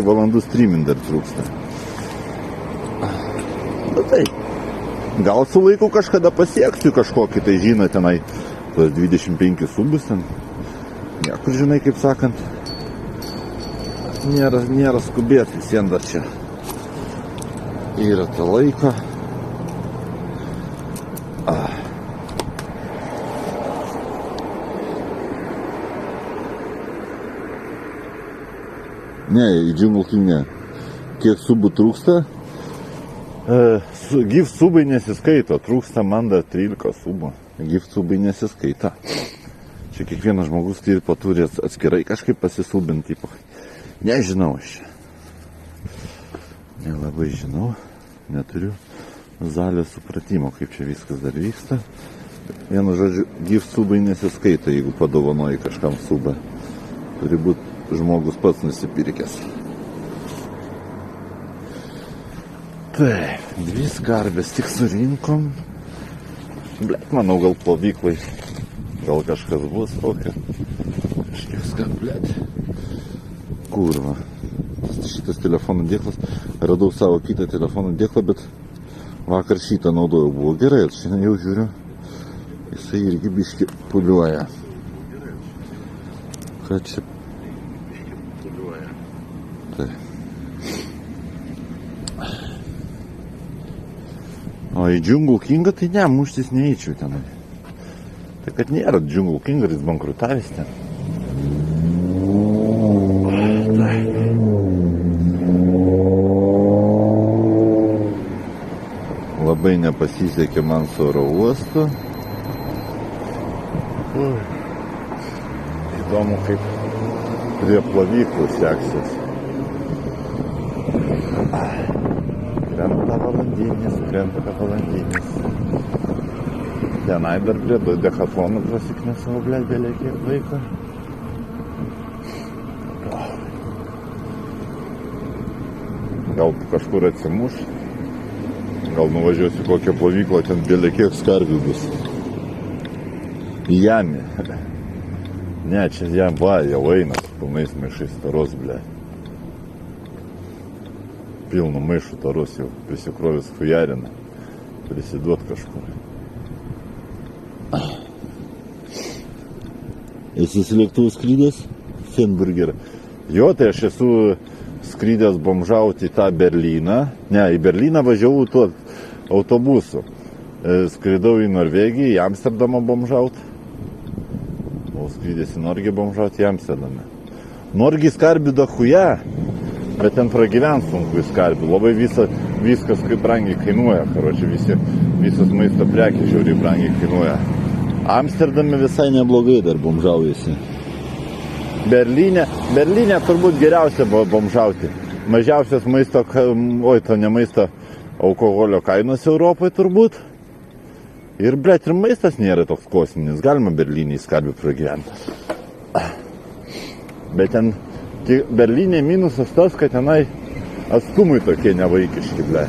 valandų streaming dar trūksta. Na tai, gal su laiku kažkada pasieksiu kažkokį, tai žinai, tenai tuos 25 subus ten. Niekur, žinai, kaip sakant, nėra skubėti, visien dar čia yra ta laiko. Ne, į Jungle King ne. Kiek subų trūksta? Gift subai nesiskaito, trūksta man dar 13 subų. Gift subai nesiskaito. Čia kiekvienas žmogus turi atskirai kažkaip pasisubinti. Nežinau aš. Nelabai žinau. Neturiu zalio supratimo, kaip čia viskas dar vyksta. Vienu žodžiu, gift subai nesiskaito, jeigu padovanoji kažkam subą. Turi būti žmogus pats nusipirkęs. Taip, 2 skarbės tik surinkom. Blet, manau, gal plovyklai. Gal kažkas bus tokio. Kažkiek skarb, blet. Kurva. Šitas telefono dėklas. Radau savo kitą telefono dėklą, bet vakar šitą naudojau. Buvo gerai, šiandien jau žiūriu. Jisai irgi biški puliuoja. Ką čia? O į Jungle Kingą tai ne, muštis neįčiau tenai. Tai kad nėra Jungle King, jis bankrutavęs ten. Labai nepasisekė man su oro uostu. Įdomu, kaip prie plovyklų seksis. Krenta valandinis. Tenai dar prie decathlonų prasiknėsau, blėt, bėlė kiek laiko. Gal kažkur atsimuš. Gal nuvažiuosiu kokią plovyklą, ten bėlė kiek skarbių bus. Jami. Ne, čia jam va, jau eina su pilnais maišais taros, blėt. Pilnu maišų taros jau prisikrovęs hujarina. Prisiduot kažkur. Esi su lėktuvu skrydęs? Fenburgerą. Jo, tai aš esu skrydęs bomžauti į tą Berlyną. Ne, į Berlyną važiavau tuo autobusu. Skridau į Norvegiją, į Amsterdamą bomžauti. O skrydęs į Norgiją bomžauti į Amsterdamą. Norgiai skarbių da huja. Bet ten pragyvent sunku į skarbių. Labai viskas kaip brangiai kainuoja. Karoči, visos maisto prekės žiauriai brangiai kainuoja. Amsterdame visai neblogai dar bomžaujasi. Berlyne turbūt geriausia bomžauti. Mažiausias maisto, ne maisto, alkoholio kainos Europoje turbūt. Ir, blet, ir maistas nėra toks kosminis. Galima Berlyne į skarbių pragyventi. Bet ten Berlyne minusas tas, kad tenai atstumai tokie nevaikiški, ble.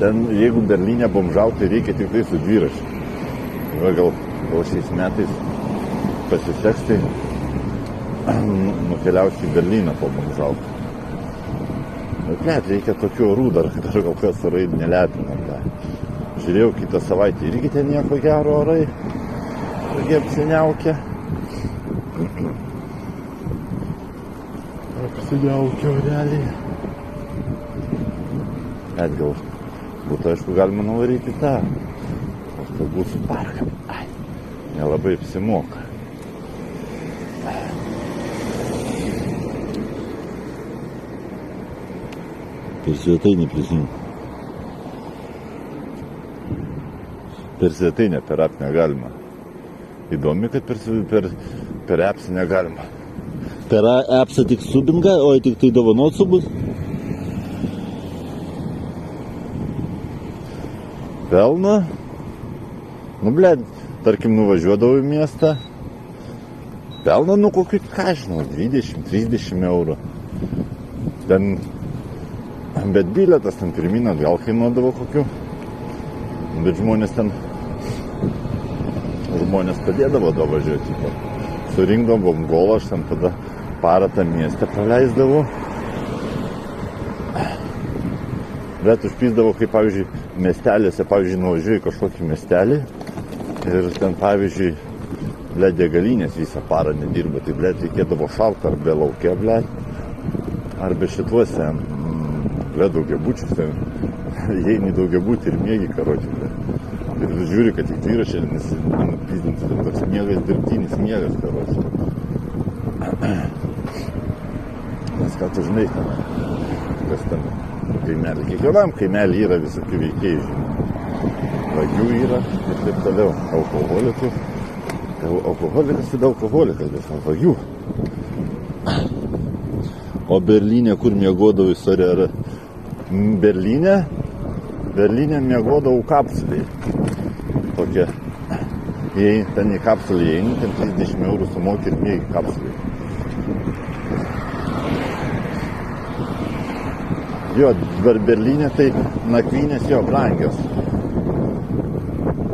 Ten, jeigu Berlyne bomžauti, reikia tik tai su dviračiu. Gal šiais metais pasiseks, tai nukeliausiu į Berlyną po bomžauti. Bet net reikia tokių orų dar gal kas orai nelepina, ble. Žiūrėjau kitą savaitę, irgi ten nieko gero orai. Tokie apsiniaukia. Apsiniaukia realiai. Net gal būtų, aišku, galima nuvaryti tą autobusų parką. Nelabai apsimoka. Per svetainę prisimti. Per svetainę, per app negalima. Įdomi, kad per appsą negalima. Per appsą tik subinga, o tik tai dovanot subus? Pelno? Nu, blėd, tarkim, nuvažiuodavau į miestą. Pelno, nu, kokiu, ką žinau, 20-30 eurų. Ten, bet bilietas ten pirmin atgal kainuodavo kokiu. Bet žmonės padėdavo davažiuoti. Surinkdavom golą, aš ten tada parą tą miestą praleisdavau. Bet užpysdavau, kaip, pavyzdžiui, miestelėse, pavyzdžiui, nuvažiuoju kažkokį miestelį ir ten, pavyzdžiui, degalinės visą parą nedirba, tai, reikėdavo šaltą arba laukia, arba šituose, daugiabučiuose, įeini daugiabutį ir mėgi, karočiui, ir žiūri, kad tik dviračiai nenupyzdinti, ten toks miegas, dirbtinis miegas, karočiui. Nes ką tu žinai ten, kas ten kaimelį. Kiekvienam kaimelį yra visokių veikėjų, žinai. Vagių yra ir taip toliau, alkoholikų. Alkoholikas tai alkoholikas, bet vagių. O Berlyne, kur miegodavau istoriją, Berlyne miegodavau kapsulėje. Tokia, ten į kapsulį įeini, ten 30 eurų sumoki ir miegi kapsulėje. Jo, Berlyne tai nakvynės jo brangios.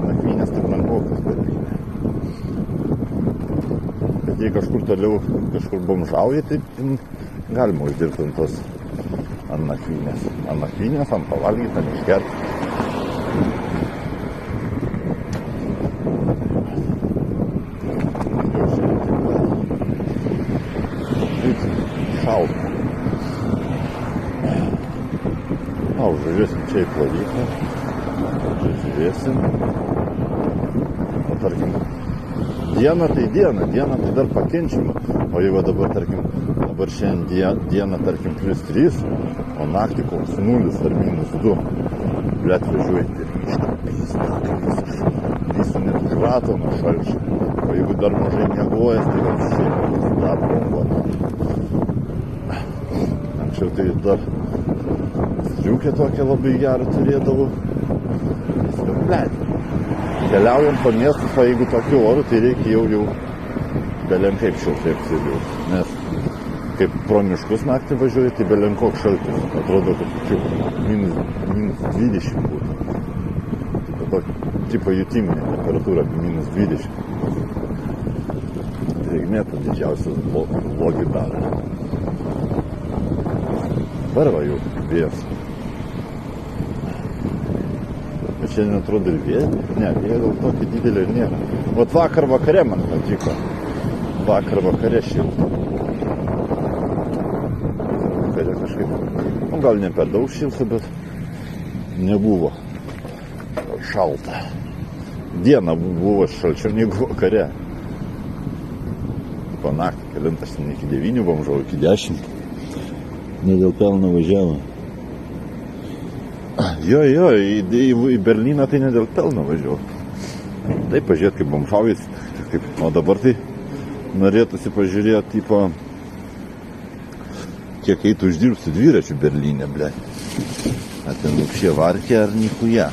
Nakvynės tai brangokas Berlyne. Bet jei kažkur toliau, kažkur bomžauja, tai galima uždirbti ant tos ant nakvynės. Ant nakvynės, ant pavalgyti, ant išgerti. Šalta. Užvažiuosim čia į plovyklą. Žiūrėsim. O tarkim, dieną tai dar pakenčiama. O jeigu dabar, tarkim, šiandien dieną, tarkim, +3, o naktį koks 0 ar -2. Blet važiuojate ir mišką pizda, visų net krato nuo šalčio. O jeigu dar mažai miegojęs, tai apšiai dar bomba. Anksčiau tai dar striukę tokią labai gerą turėdavau. Viską, blet. Keliaujant po miestus, o jeigu tokiu oru, tai reikia jau belem kaip šiltai apsiliaus. Nes kaip pro miškus naktį važiuoju, tai belem koks šaltis. Atrodo, kad -20 būtų. Tai tokia tipo jutiminė temperatūra, -20. Drėgmė didžiausias blogį daro. Dabar va jau vėjas. Bet šiandien atrodo ir vėjas. Ne, vėjas gal tokį didelį ir nėra. Vat vakar vakare man patiko. Vakar vakare šilta. Vakare kažkaip, gal ne per daug šilta, bet nebuvo šalta. Diena buvo šalčiau negu vakare. Po naktį kelintas iki 9 bomžau, iki 10. Ne dėl pelno važiavo. Jo, į Berlyną tai ne dėl pelno važiavo. Taip, pažiūrėt, kaip bomžaujas. O dabar tai norėtųsi pažiūrėti, tipo, kiek eitų uždirbsiu dviračių Berlyne, ble. Ar ten lukšė varkė ar nikuja.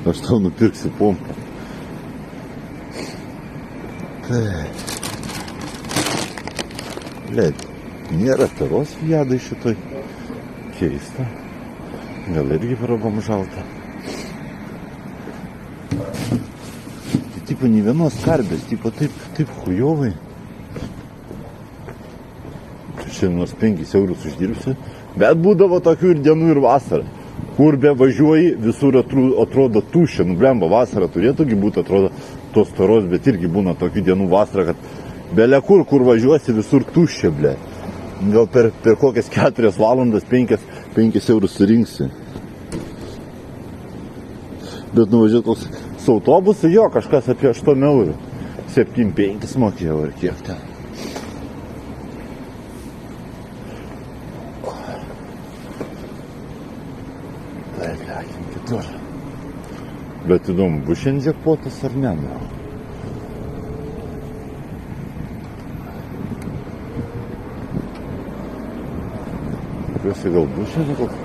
Aš tau nupirksiu pompą. Ble, nėra taros viadai šitoj. Keista. Gal irgi prabomžauta. Tai tipo nei vienos karbės, tipo taip chujovai. Šiandien nors 5 eurus uždirbsiu. Bet būdavo tokių ir dienų ir vasarą. Kur be važiuoji, visur atrodo tuščia. Nu, blemba, vasarą turėtų būti, atrodo, tos taros, bet irgi būna tokių dienų vasarą, kad belia kur važiuosi, visur tuščia, ble. Gal per kokias 4 valandas 5 eurus surinksi. Bet nuvažiuot koks su autobusu, jo, kažkas apie 8 eurų. 7,5 mokėjau ir kiek ten. Tai lekim kitur. Bet įdomu, bus šiandien džekpotas ar ne? Tikiuosi, gal bus šiandien koks.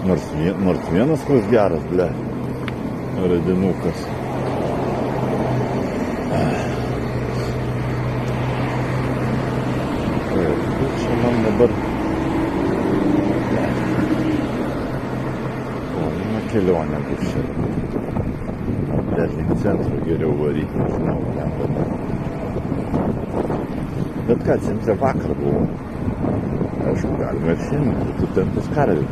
Nors vienas koks geras, ble. Radinukas. Čia man dabar kelionė bus čia. Link centro geriau varyti, nežinau, Bet ką, centre vakar buvo. Aišku, galima ir šiandien, tu ten pas karvį.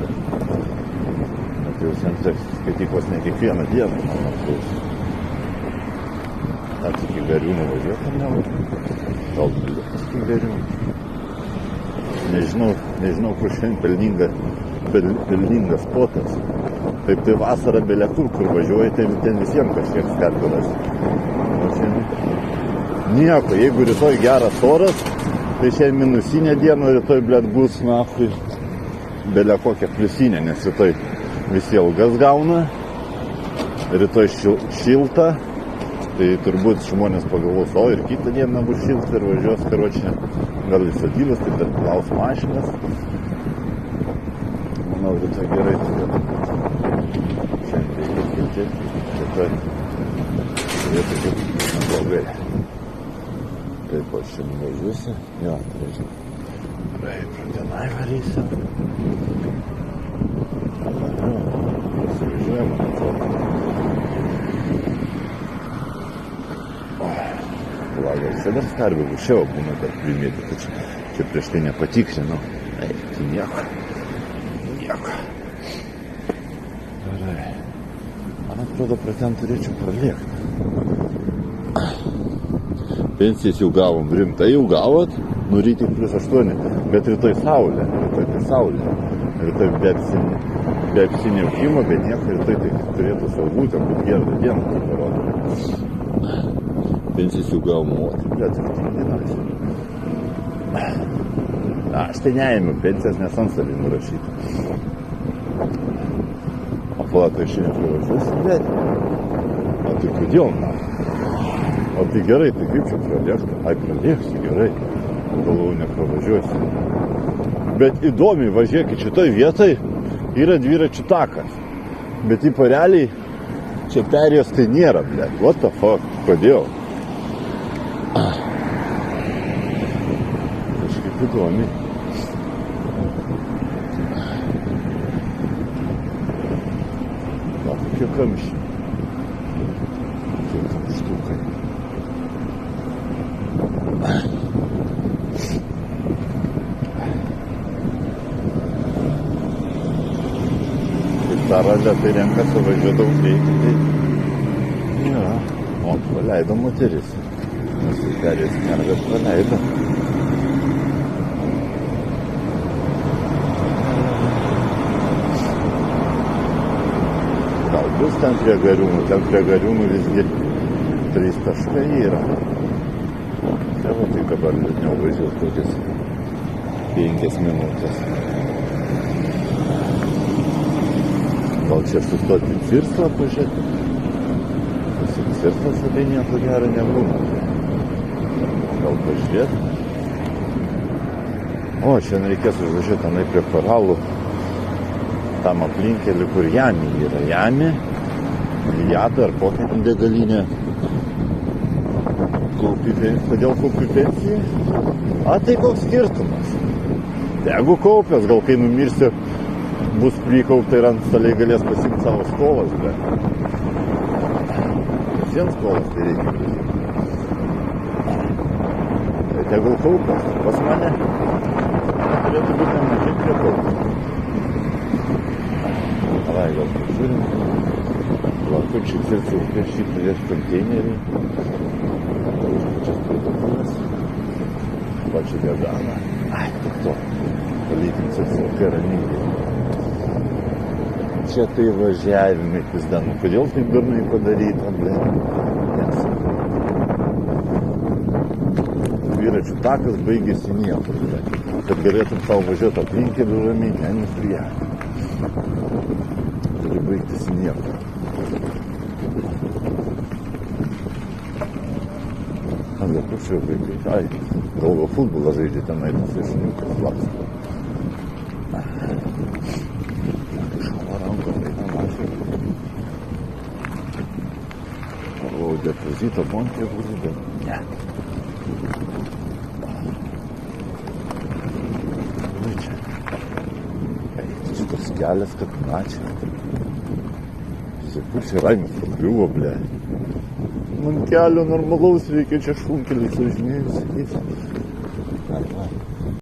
Bet jau centre skaityklos ne kiekvieną dieną, man atrodo. Ar tik į Gariūną važiuoti, ar ne? Gal tik į Gariūną. Nežinau, kur šiandien pelningas spotas. Taip tai vasarą belekur, kur važiuoji, ten visiems kažkiek skarpilas. O šiandien nieko, jeigu rytoj geras oras, tai šiandien minusinė diena, rytoj bus, belė kokią pliusinę, nes rytoj visi algas gauna, rytoj šilta, tai turbūt žmonės pagalvos, o ir kitą dieną bus šilta ir važiuos, karočią, gal į sodybas, tai dar plaus mašinas. Manau, rytoj gerai turėtų būti. Šiandien reikia kilti, rytoj turėtų būti neblogai. Taip, aš čia nuvažiuosiu. Jo, turėčiau. Pratenai varysiu. Pasivažiuojam, man atrodo. Gal čia dar skarbių vušiau, būna dar primėti, kad čia prieš tai nepatikrinau. Tai nieko. Gerai. Man atrodo, praten turėčiau pralėkti. Pensijas jau gavom, rimtai jau gavot, rytį +8, bet rytoj saulė. Rytoj be apsiniaukimo, be nieko, rytoj tai turėtų saulutė, būt gerą dieną, tai parodo. Pensijas jau gavom, bet aš tai neėmiau pensijas, nes antstoliai nurašyti. O platai šiandien privažiuosi, bet o tai kodėl, O tai gerai, tai kaip čia pralėkti? Ai, pralėksiu, gerai. Galvoju, nepravažiuosiu. Bet įdomiai, važiuokit, šitoj vietoj yra dviračių takas. Bet į realiai čia perėjos tai nėra, blė. What the fuck? Kodėl? Kažkaip įdomiai. Gal kokie kamščiai. Kokie kamštukai. Kaip tą radę, tai renkasi važiuodavau greitai, tai... Ja, o, praleido moteris. Nes perės nervės praleido. Gal bus ten prie Gariūnų visgi 3 taškai yra. Tai va, tai dabar liūdniau važiuoti kokias 5 minutės. Gal čia sustoti Cirslą pažiūrėti? Cirslą tai nieko gero nebūna. Gal pažiūrėti? O, šiandien reikės užvažiuoti tenai prie Koralų. Tam aplinkelį, kur Jami yra. Jami, Lijada ar kokia degalinė. Kodėl kaupi pensiją? A, tai koks skirtumas? Jeigu kaupęs, gal kai numirsiu, bus prikaupta ir antstoliai galės pasimti savo skolas, bet visiems skolas tai reikia prisimti. Tai tegul kaupęs, pas mane turėtų būti nemažai prie kaupęs. Alai, gal pažiūrim. Lakučiai Cirslų prieš konteinerį. Čia parduotuvės. Pačią Gaganą. Ai, tik to. Palikim Cirslą ramybėje. Čia tai važiavimai pizdanų. Kodėl taip durnai padaryta, blė? Nesakau. Dviračių takas baigėsi niekur, blė. Kad galėtum savo važiuoti aplinkeliu ramiai, ten prie. Turi baigtis niekur. Gal kur čia vaikai? Ai, galvo futbolą žaidžia tenai, tas viršininkas laksto. Šalo rankom eina mašina. O depozito bonkė būtų, bet ne. Vai čia. Šitas kelias, kad načia. Kur čia Raimis pakliuvo, blė. Man kelio normalaus reikia čia šunkelį sužinėjus, sakys. Ai.